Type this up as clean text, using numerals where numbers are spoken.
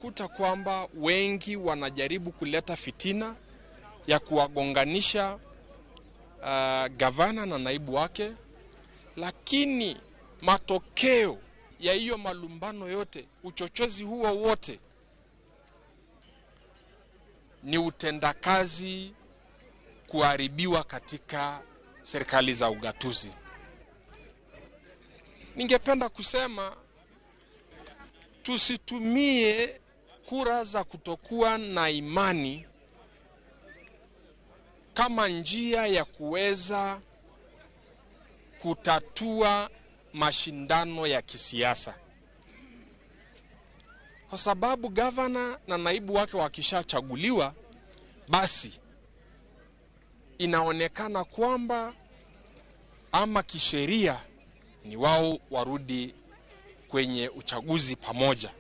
unakuta kwamba wengi wanajaribu kuleta fitina ya kuwagonganisha gavana na naibu wake, lakini matokeo ya hiyo malumbano yote, uchochezi huo wote, ni utendakazi kuharibiwa katika serikali za ugatuzi. Ningependa kusema tusitumie kura za kutokuwa na imani kama njia ya kuweza kutatua mashindano ya kisiasa. Kwa sababu gavana na naibu wake wakishachaguliwa, basi inaonekana kwamba ama kisheria ni wao warudi kwenye uchaguzi pamoja.